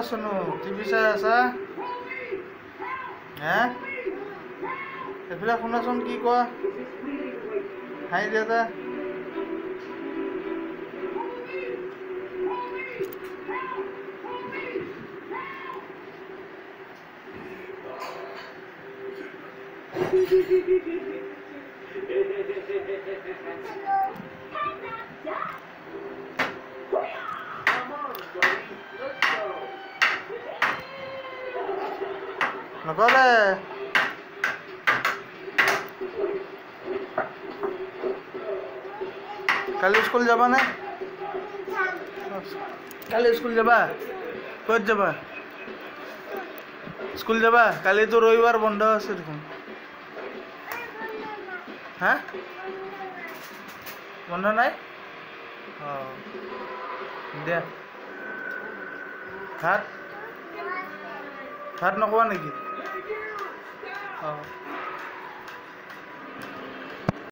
শুনো টিভি চাই আছা হে এইফালে শুনাচোন কি কোৱা হাই দিয়া নকলে কালি স্কুল যাবা নে কালি স্কুল যাবা ক'ত যাবা স্কুল যাবা কালিতো ৰবিবাৰ বন্ধ আছে দেখোন হা বন্ধ নাই অঁ দিয়া ভাত নকবা নেকি অঁ